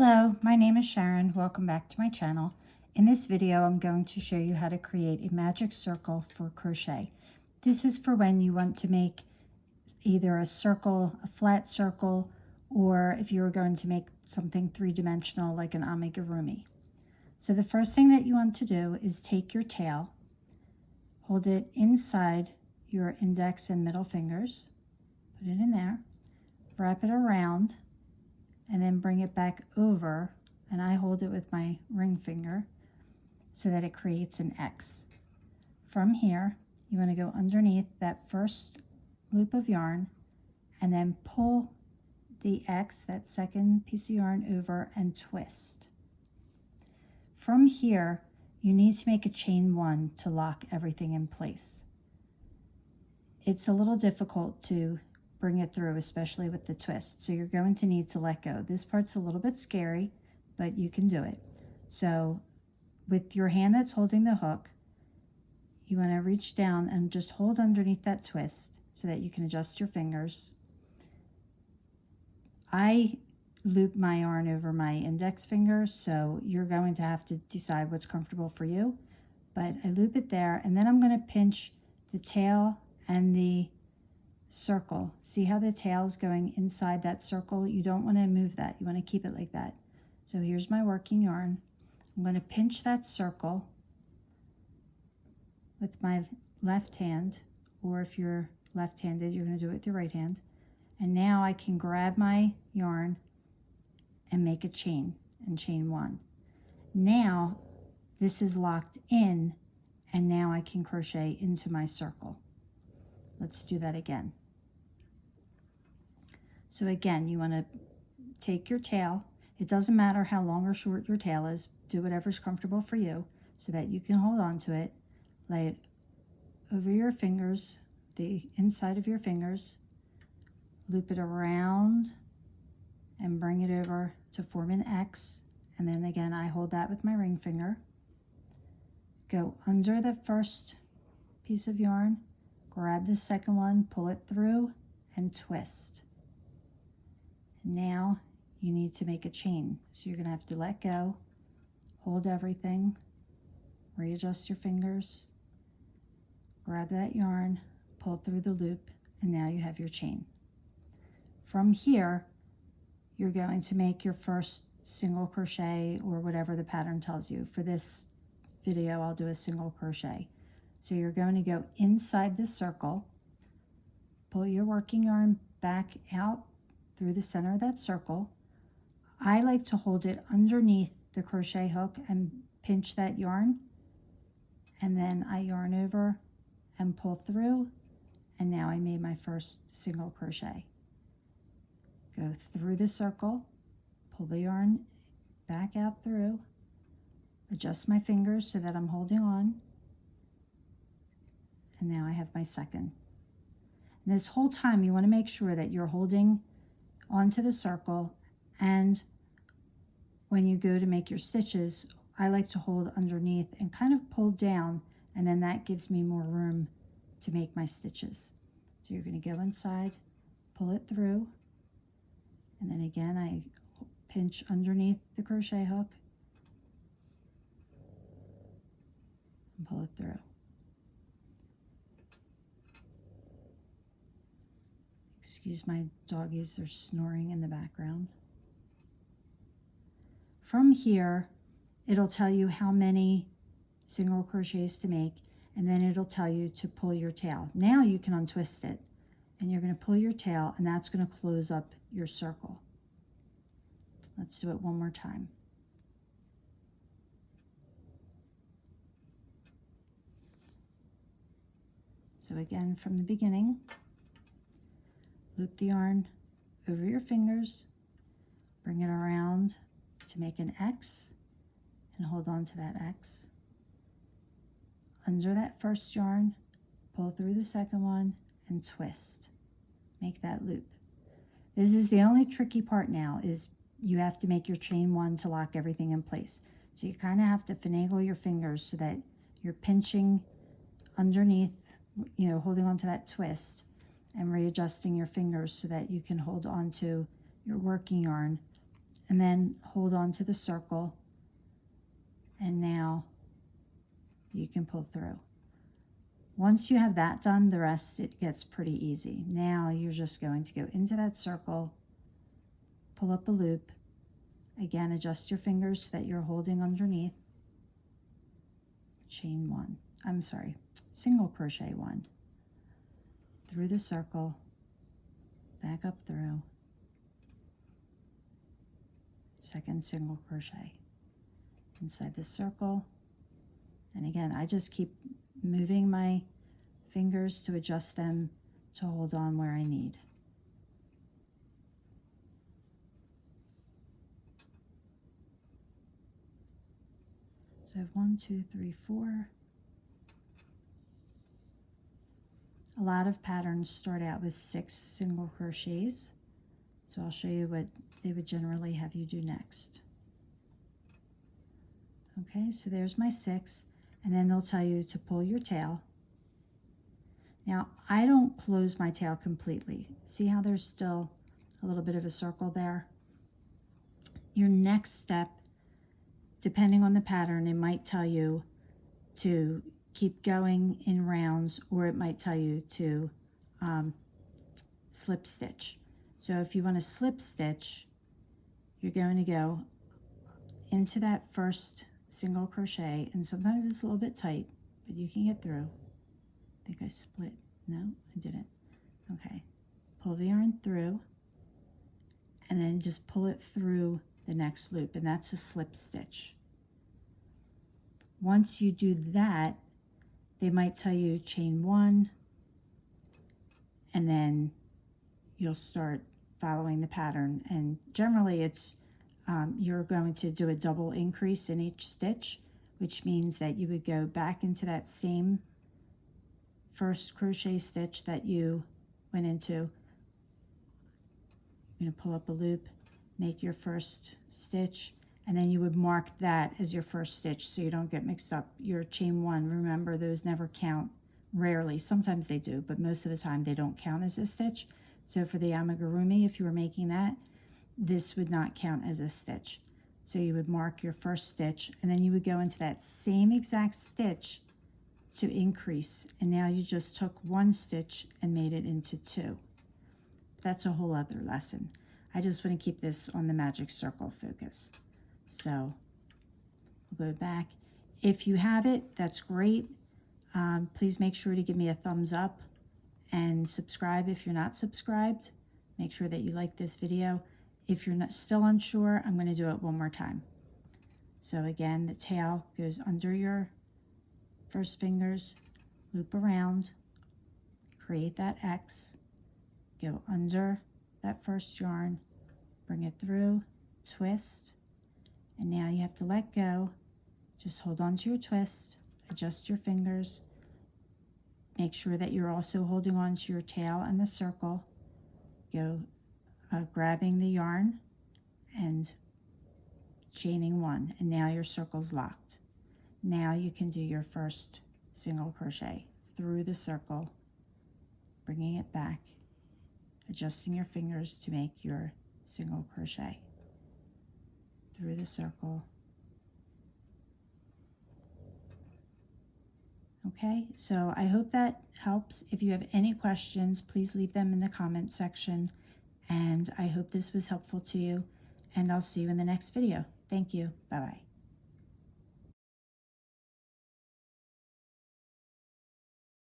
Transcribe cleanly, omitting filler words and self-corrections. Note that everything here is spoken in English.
Hello, my name is Sharon. Welcome back to my channel. In this video, I'm going to show you how to create a magic circle for crochet. This is for when you want to make either a circle, a flat circle, or if you were going to make something three-dimensional like an amigurumi. So the first thing that you want to do is take your tail, hold it inside your index and middle fingers, put it in there, wrap it around, and then bring it back over, and I hold it with my ring finger so that it creates an X. From here, you want to go underneath that first loop of yarn and then pull the X, that second piece of yarn, over and twist. From here, you need to make a chain 1 to lock everything in place. It's a little difficult to bring it through, especially with the twist. So you're going to need to let go. This part's a little bit scary, but you can do it. So with your hand that's holding the hook, you want to reach down and just hold underneath that twist so that you can adjust your fingers. I loop my yarn over my index finger, so you're going to have to decide what's comfortable for you. But I loop it there, and then I'm going to pinch the tail and the circle. See how the tail is going inside that circle? You don't want to move that. You want to keep it like that. So here's my working yarn. I'm going to pinch that circle with my left hand, or if you're left-handed, you're going to do it with your right hand. And now I can grab my yarn and make a chain, and chain 1. Now this is locked in, and now I can crochet into my circle. Let's do that again. So again, you want to take your tail. It doesn't matter how long or short your tail is. Do whatever's comfortable for you so that you can hold on to it. Lay it over your fingers, the inside of your fingers. Loop it around and bring it over to form an X. And then again, I hold that with my ring finger. Go under the first piece of yarn, grab the second one, pull it through, and twist. Now you need to make a chain. So you're going to have to let go, hold everything, readjust your fingers, grab that yarn, pull through the loop, and now you have your chain. From here, you're going to make your first single crochet or whatever the pattern tells you. For this video, I'll do a single crochet. So you're going to go inside the circle, pull your working yarn back out through the center of that circle. I like to hold it underneath the crochet hook and pinch that yarn, and then I yarn over and pull through, and now I made my first single crochet. Go through the circle, pull the yarn back out through, adjust my fingers so that I'm holding on, and now I have my second. And this whole time you want to make sure that you're holding onto the circle, and when you go to make your stitches, I like to hold underneath and kind of pull down, and then that gives me more room to make my stitches. So you're going to go inside, pull it through, and then again I pinch underneath the crochet hook and pull it through. Excuse my doggies, they're snoring in the background. From here, it'll tell you how many single crochets to make, and then it'll tell you to pull your tail. Now you can untwist it, and you're going to pull your tail, and that's going to close up your circle. Let's do it one more time. So again, from the beginning, loop the yarn over your fingers, bring it around to make an X, and hold on to that X. Under that first yarn, pull through the second one, and twist. Make that loop. This is the only tricky part now, is you have to make your chain 1 to lock everything in place. So you kind of have to finagle your fingers so that you're pinching underneath, holding on to that twist, and readjusting your fingers so that you can hold on to your working yarn and then hold on to the circle, and now you can pull through. Once you have that done, the rest, it gets pretty easy. Now you're just going to go into that circle, pull up a loop. Again, adjust your fingers so that you're holding underneath. Chain one, single crochet one. Through the circle, back up through. Second single crochet. Inside the circle. And again, I just keep moving my fingers to adjust them to hold on where I need. So I have 1, 2, 3, 4. A lot of patterns start out with 6 single crochets. So I'll show you what they would generally have you do next. Okay, so there's my 6, and then they'll tell you to pull your tail. Now, I don't close my tail completely. See how there's still a little bit of a circle there? Your next step, depending on the pattern, it might tell you to keep going in rounds, or it might tell you to slip stitch. So if you want to slip stitch, you're going to go into that first single crochet, and sometimes it's a little bit tight, but you can get through. I think I split. No, I didn't. Okay. Pull the yarn through, and then just pull it through the next loop, and that's a slip stitch. Once you do that, they might tell you chain one, and then you'll start following the pattern. And generally it's you're going to do a double increase in each stitch, which means that you would go back into that same first crochet stitch that you went into. You're going to pull up a loop, make your first stitch, and then you would mark that as your first stitch so you don't get mixed up. Your chain one, remember, those never count. Rarely, sometimes they do, but most of the time they don't count as a stitch. So for the amigurumi, if you were making that, this would not count as a stitch. So you would mark your first stitch, and then you would go into that same exact stitch to increase. And now you just took one stitch and made it into 2. That's a whole other lesson. I just want to keep this on the magic circle focus. So we'll go back. If you have it, that's great. Please make sure to give me a thumbs up and subscribe if you're not subscribed. Make sure that you like this video. If you're still unsure, I'm going to do it one more time. So again, the tail goes under your first fingers, loop around, create that X, go under that first yarn, bring it through, twist, and now you have to let go. Just hold on to your twist, adjust your fingers, make sure that you're also holding on to your tail and the circle, go grabbing the yarn and chaining 1, and now your circle's locked. Now you can do your first single crochet through the circle, bringing it back, adjusting your fingers to make your single crochet through the circle. Okay, so I hope that helps. If you have any questions, please leave them in the comment section. And I hope this was helpful to you, and I'll see you in the next video. Thank you. Bye-bye.